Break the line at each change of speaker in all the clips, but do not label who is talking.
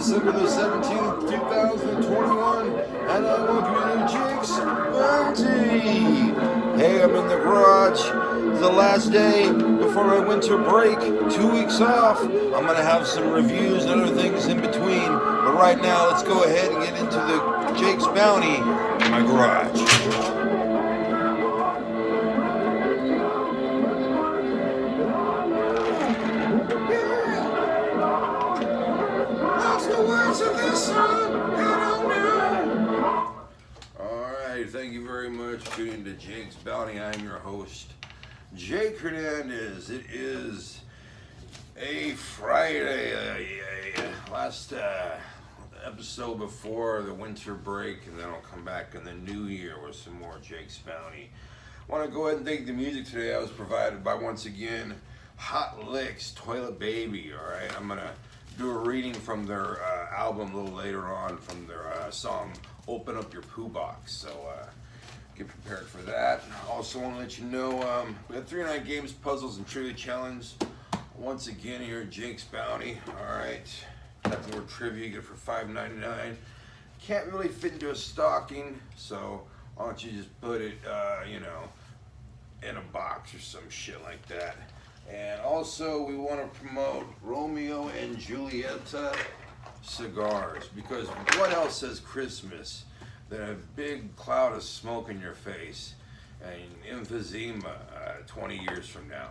December the 17th, 2021, and I will be Jake's Bounty. Hey, I'm in the garage. It's the last day before my winter break. 2 weeks off. I'm going to have some reviews and other things in between. But right now, let's go ahead and get into the Jake's Bounty in my garage. Alright, thank you very much for tuning to Jake's Bounty. I'm your host, Jake Hernandez. It is a Friday, last episode before the winter break, and then I'll come back in the new year with some more Jake's Bounty. I want to go ahead and thank the music today. I was provided by, once again, Hot Licks, Toilet Baby. Alright, I'm going to do a reading from their album a little later on from their song Open Up Your Poo Box. So get prepared for that. Also want to let you know we got 3-night games, puzzles, and trivia challenge. Once again here at Jake's Bounty. Alright. Nothing more trivia, you get it for $5.99. Can't really fit into a stocking, so why don't you just put it in a box or some shit like that. And also, we want to promote Romeo and Julieta cigars, because what else says Christmas than a big cloud of smoke in your face and emphysema 20 years from now?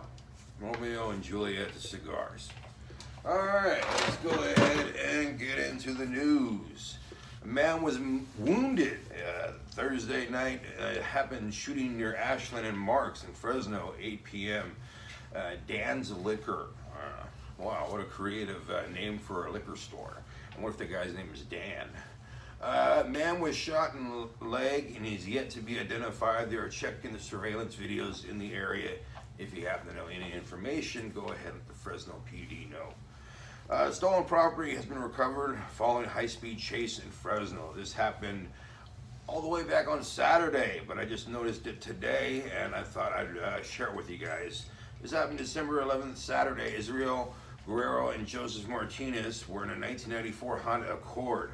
Romeo and Julieta cigars. Alright, let's go ahead and get into the news. A man was wounded Thursday night. It happened shooting near Ashland and Marks in Fresno, 8 p.m. Dan's Liquor. Wow, what a creative name for a liquor store. And what if the guy's name is Dan? Man was shot in the leg and he's yet to be identified. They are checking the surveillance videos in the area. If you happen to know any information, go ahead and let the Fresno PD know. Stolen property has been recovered following a high-speed chase in Fresno. This happened all the way back on Saturday, but I just noticed it today and I thought I'd share it with you guys. This happened December 11th, Saturday. Israel Guerrero and Joseph Martinez were in a 1994 Honda Accord.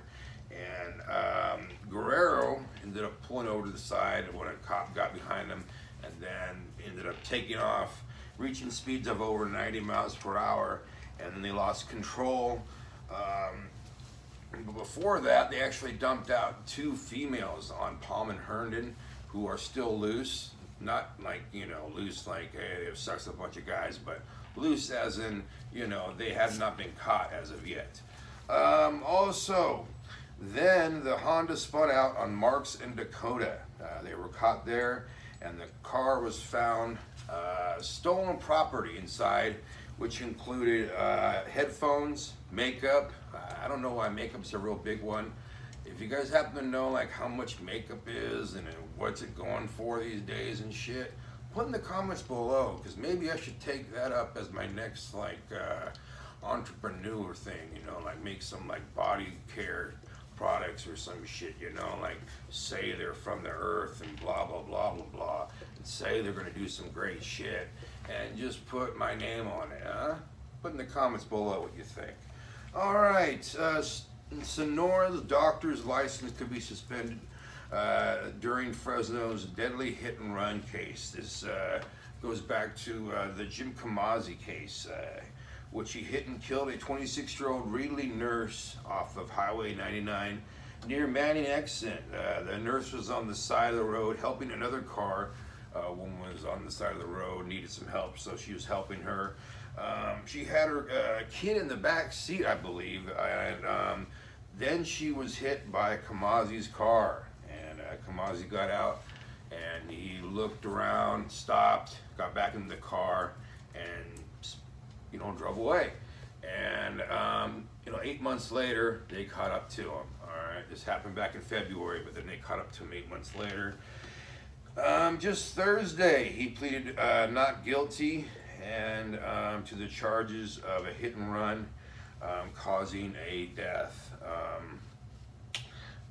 And Guerrero ended up pulling over to the side when a cop got behind him and then ended up taking off, reaching speeds of over 90 miles per hour, and then they lost control. But before that, they actually dumped out 2 females on Palm and Herndon who are still loose. Not like, loose like, hey, it sucks a bunch of guys, but loose as in, they have not been caught as of yet. Also, then the Honda spun out on Marks and Dakota. They were caught there, and the car was found stolen property inside, which included headphones, makeup. I don't know why makeup's a real big one. If you guys happen to know like how much makeup is and what's it going for these days and shit, put in the comments below, because maybe I should take that up as my next entrepreneur thing, like make some like body care products or some shit, like say they're from the earth and blah blah blah blah blah, and say they're gonna do some great shit and just put my name on it, huh? Put in the comments below what you think. Alright, in Sonora, the doctor's license could be suspended during Fresno's deadly hit and run case. This goes back to the Jim Kamasi case, which he hit and killed a 26-year-old Reedley nurse off of Highway 99 near Manning Exit. The nurse was on the side of the road helping another car. Woman was on the side of the road, needed some help, so she was helping her. She had her kid in the back seat, I believe, and then she was hit by Kamasi's car. And Kamasi got out, and he looked around, stopped, got back in the car, and drove away. And 8 months later, they caught up to him. All right, this happened back in February, but then they caught up to him 8 months later. Just Thursday, he pleaded not guilty and to the charges of a hit and run causing a death.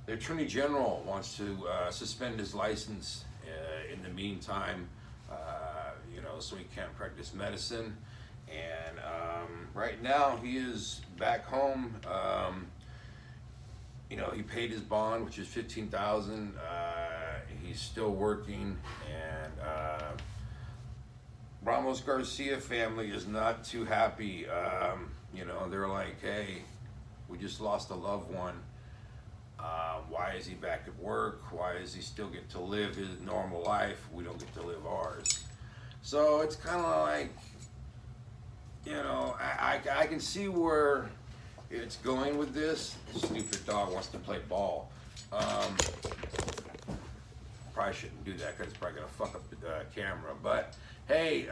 The Attorney General wants to suspend his license in the meantime, so he can't practice medicine. And right now he is back home you know, he paid his bond, which is $15,000. He's still working, and Ramos Garcia family is not too happy. You know, they're like, hey, we just lost a loved one. Why is he back at work? Why does he still get to live his normal life? We don't get to live ours. So it's kind of like, you know, I can see where it's going with this. Stupid dog wants to play ball. Probably shouldn't do that because it's probably gonna fuck up the camera. But hey,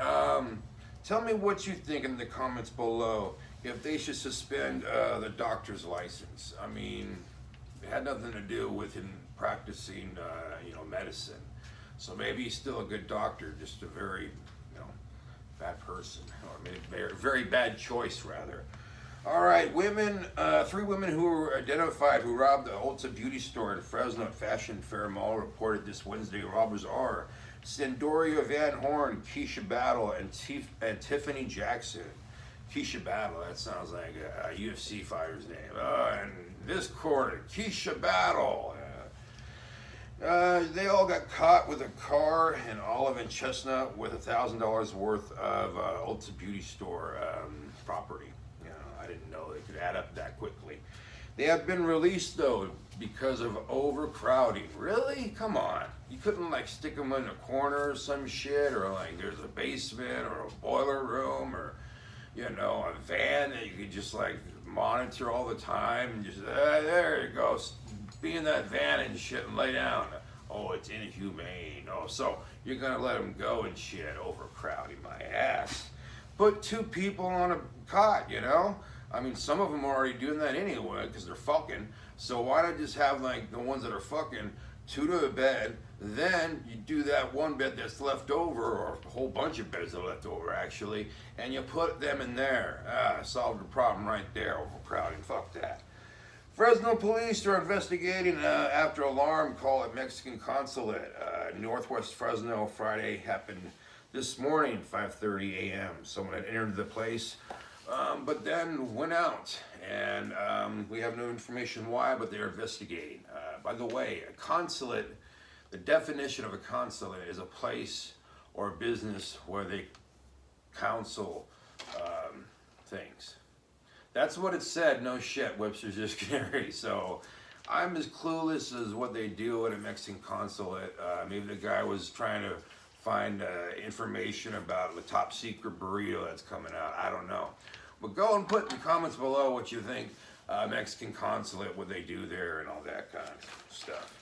tell me what you think in the comments below. If they should suspend the doctor's license. I mean, it had nothing to do with him practicing, you know, medicine. So maybe he's still a good doctor, just a very, you know, bad person, or maybe very, very bad choice rather. All right, women, 3 women who were identified who robbed the Ulta beauty store in Fresno at Fashion Fair Mall reported this Wednesday. Robbers are Sendoria Van Horn, Keisha Battle, and Tiffany Jackson. Keisha Battle, that sounds like a UFC fighter's name. And this corner, Keisha Battle. They all got caught with a car in Olive and Chestnut with $1,000 worth of Ulta Beauty Store property. You know, I didn't know they could add up that quickly. They have been released though because of overcrowding. Really? Come on. You couldn't like stick them in a corner or some shit, or like there's a basement or a boiler room, or you know, a van that you could just like monitor all the time and just, there you go, be in that van and shit and lay down. Oh, it's inhumane. Oh, so you're gonna let them go and shit, overcrowding my ass. Put 2 people on a cot, you know? I mean, some of them are already doing that anyway because they're fucking. So why not just have like the ones that are fucking 2 to a bed, then you do that one bed that's left over, or a whole bunch of beds that are left over actually, and you put them in there. Solved the problem right there, overcrowding, fuck that. Fresno police are investigating after alarm call at Mexican consulate. Northwest Fresno, Friday, happened this morning, 5:30 a.m. Someone had entered the place, but then went out, and we have no information why, but they're investigating. By the way, a consulate, the definition of a consulate is a place or a business where they counsel things. That's what it said. No shit, Webster's Dictionary. So I'm as clueless as what they do at a Mexican consulate. Maybe the guy was trying to find information about the top secret burrito that's coming out. I don't know. But go and put in the comments below what you think Mexican consulate, what they do there and all that kind of stuff.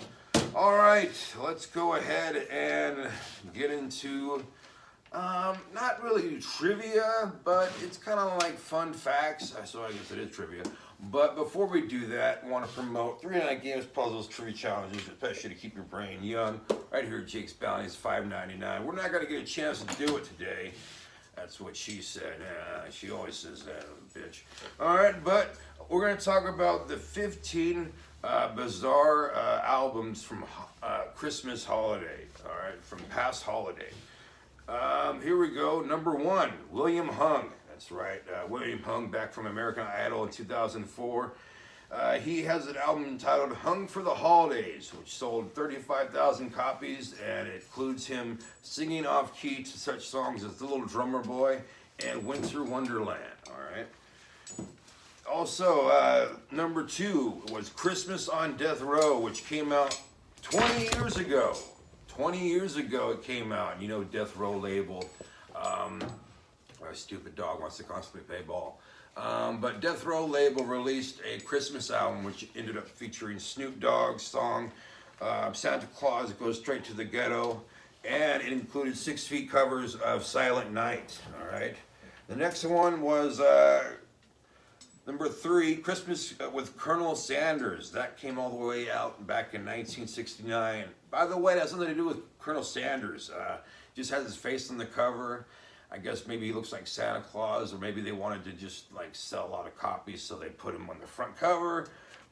All right, let's go ahead and get into not really trivia, but it's kind of like fun facts. So I guess it is trivia. But before we do that, I want to promote 3-Night Games, Puzzles, Trivia Challenges, especially to keep your brain young. Right here at Jake's Bounties, $5.99. We're not going to get a chance to do it today. That's what she said. She always says that, bitch. All right, but we're going to talk about the 15 bizarre albums from Christmas holiday. All right, from past holiday. Here we go. Number 1, William Hung. That's right, William Hung, back from American Idol in 2004. He has an album entitled Hung for the Holidays, which sold 35,000 copies, and it includes him singing off-key to such songs as The Little Drummer Boy and Winter Wonderland. All right. Also, number 2 was Christmas on Death Row, which came out 20 years ago. 20 years ago it came out. You know, Death Row label. A stupid dog wants to constantly play ball. But Death Row label released a Christmas album which ended up featuring Snoop Dogg's song Santa Claus Goes Straight to the Ghetto, and it included 6 feet covers of Silent Night. All right. The next one was number 3, Christmas with Colonel Sanders. That came all the way out back in 1969. By the way, that has something to do with Colonel Sanders. Just has his face on the cover. I guess maybe he looks like Santa Claus, or maybe they wanted to just like sell a lot of copies, so they put him on the front cover.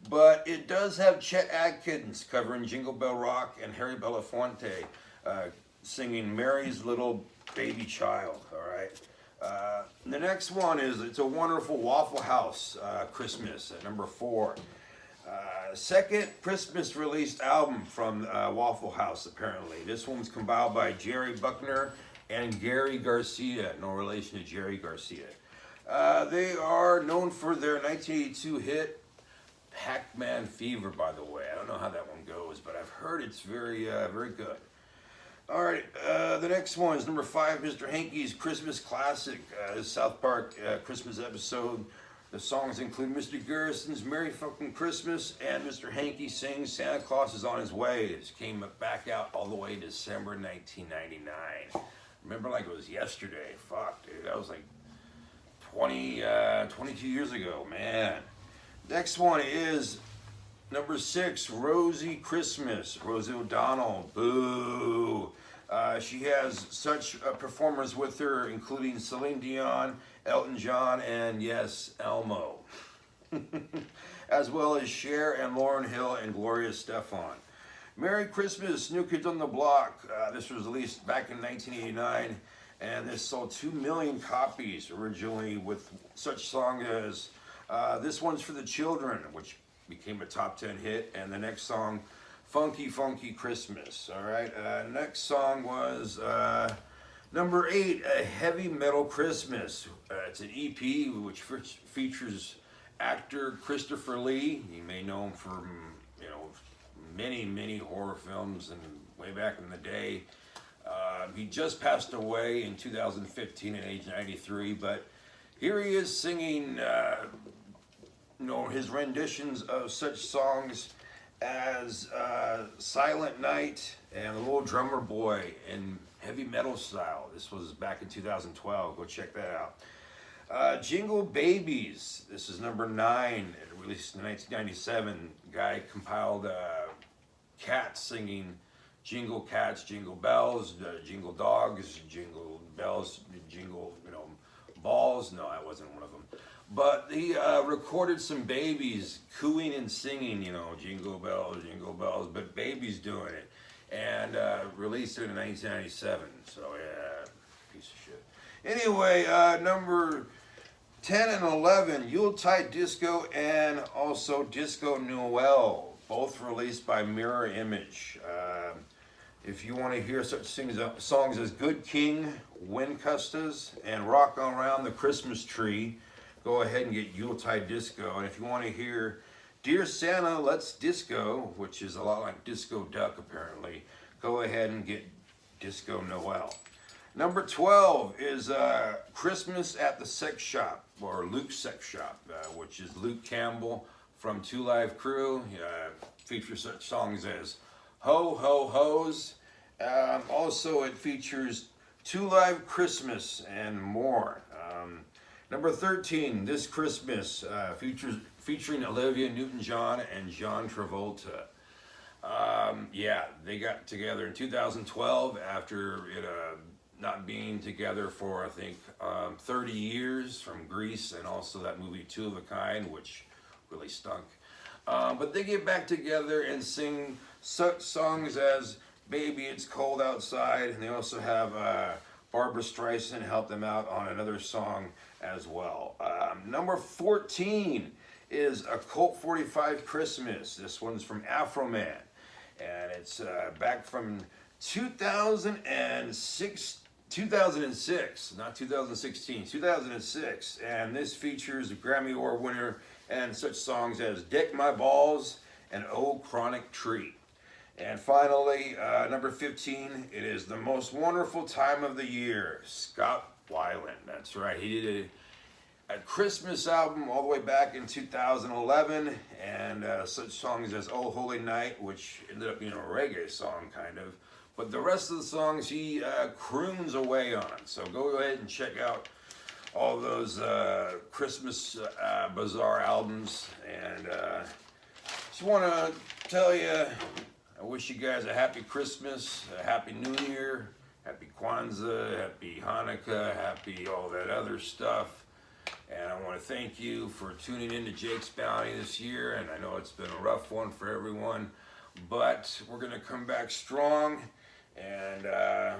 But it does have Chet Atkins covering Jingle Bell Rock and Harry Belafonte singing Mary's Little Baby Child. All right. The next one is It's a Wonderful Waffle House Christmas at number 4. Second Christmas released album from Waffle House, apparently. This one was compiled by Jerry Buckner and Gary Garcia, no relation to Jerry Garcia. They are known for their 1982 hit, Hackman Fever, by the way. I don't know how that one goes, but I've heard it's very good. All right, the next one is number 5, Mr. Hankey's Christmas Classic, South Park Christmas episode. The songs include Mr. Garrison's Merry Fucking Christmas and Mr. Hankey sings Santa Claus is on His Way. This came back out all the way December 1999. Remember like it was yesterday. Fuck, dude. That was like 22 years ago, man. Next one is number 6, Rosie Christmas. Rosie O'Donnell. Boo. She has such performers with her, including Celine Dion, Elton John, and yes, Elmo. As well as Cher and Lauryn Hill and Gloria Stefan. Merry Christmas, New Kids on the Block. This was released back in 1989, and this sold 2 million copies originally with such songs as This One's for the Children, which became a top 10 hit, and the next song, Funky Funky Christmas. All right, next song was number 8, A Heavy Metal Christmas. It's an EP which features actor Christopher Lee. You may know him from, many horror films and way back in the day. He just passed away in 2015 at age 93, but here he is singing, his renditions of such songs as Silent Night and The Little Drummer Boy in heavy metal style. This was back in 2012. Go check that out. Jingle Babies. This is number 9. It released in 1997. Guy compiled cats singing Jingle Cats, Jingle Bells, Jingle Dogs, Jingle Bells, Jingle, Balls. No, I wasn't one of them. But he recorded some babies cooing and singing, Jingle Bells, but babies doing it. And released it in 1997. So, yeah, piece of shit. Anyway, number 10 and 11, Yuletide Disco and also Disco Noel, both released by Mirror Image. If you want to hear such songs as Good King, Wind Custas, and Rock Around the Christmas Tree, go ahead and get Yuletide Disco. And if you want to hear Dear Santa, Let's Disco, which is a lot like Disco Duck apparently, go ahead and get Disco Noel. Number 12 is Christmas at the Sex Shop, or Luke's Sex Shop, which is Luke Campbell from Two Live Crew. Features such songs as Ho Ho Ho's. Also it features Two Live Christmas and more. Number 13, This Christmas, featuring Olivia Newton-John and John Travolta. They got together in 2012 after not being together for, I think, 30 years from Grease and also that movie Two of a Kind, which really stunk. But they get back together and sing such songs as Baby It's Cold Outside, and they also have Barbra Streisand help them out on another song as well. Number 14 is A Colt 45 Christmas. This one's from Afroman, and it's back from 2006, not 2016, 2006, and this features a Grammy Award winner and such songs as Deck My Balls and Oh Chronic Tree. And finally, number 15, it is The Most Wonderful Time of the Year, Scott Weiland. That's right, he did a Christmas album all the way back in 2011, and such songs as Oh Holy Night, which ended up being a reggae song, kind of. But the rest of the songs he croons away on. So go ahead and check out all those Christmas Bazaar albums. And just want to tell you, I wish you guys a happy Christmas, a happy New Year, happy Kwanzaa, happy Hanukkah, happy all that other stuff. And I want to thank you for tuning in to Jake's Bounty this year. And I know it's been a rough one for everyone, but we're going to come back strong. And I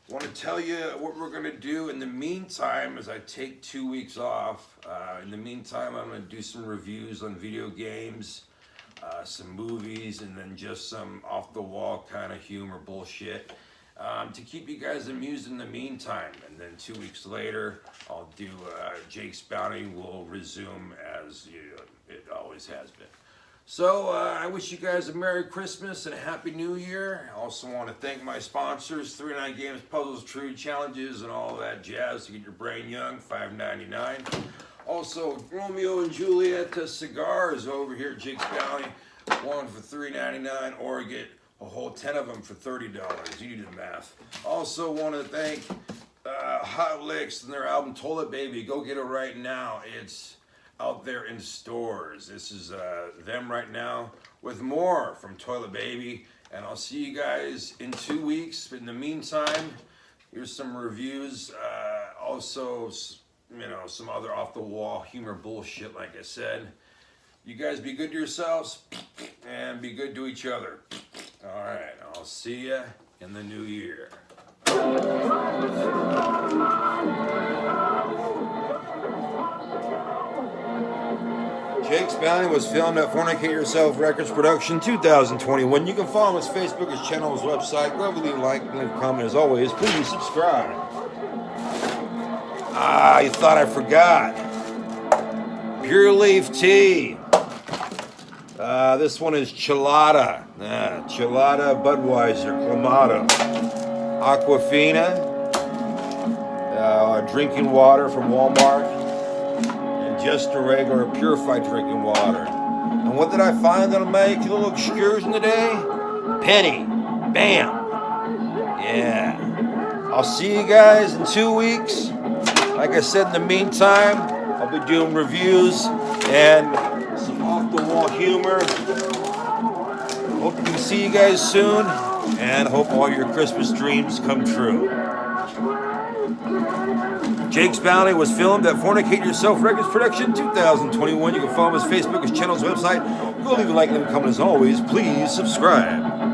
want to tell you what we're going to do in the meantime as I take 2 weeks off. In the meantime, I'm going to do some reviews on video games. some movies, and then just some off-the-wall kind of humor bullshit to keep you guys amused in the meantime. And then 2 weeks later, I'll do Jake's Bounty will resume as it always has been. So I wish you guys a Merry Christmas and a Happy New Year. I also want to thank my sponsors, 39 Games, Puzzles, True Challenges, and all that jazz to get your brain young, $5.99. Also, Romeo and Juliet Cigars over here at Jake's Bounty, one for $3.99, or get a whole 10 of them for $30. You do the math. Also want to thank Hot Licks and their album Toilet Baby. Go get it right now. It's out there in stores. This is them right now with more from Toilet Baby. And I'll see you guys in 2 weeks. In the meantime, here's some reviews. Also, some other off-the-wall humor bullshit, like I said. You guys be good to yourselves and be good to each other. All right, I'll see ya in the new year. Jake's Bounty was filmed at Fornicate Yourself Records Production 2021. You can follow his Facebook, his channel, his website. Go leave a like, leave a comment. As always, please subscribe. You thought I forgot. Pure Leaf Tea. This one is Chilada. Chilada, Budweiser, Clamato. Aquafina. Drinking water from Walmart. And just a regular purified drinking water. And what did I find that'll make a little excursion today? Penny. Bam. Yeah. I'll see you guys in 2 weeks. Like I said, in the meantime, I'll be doing reviews and some off-the-wall humor. Hope to see you guys soon, and hope all your Christmas dreams come true. Jake's Bounty was filmed at Fornicate Yourself Records Production 2021. You can follow his Facebook, his channel, his website. Go leave a like, leave a comment. As always, please subscribe.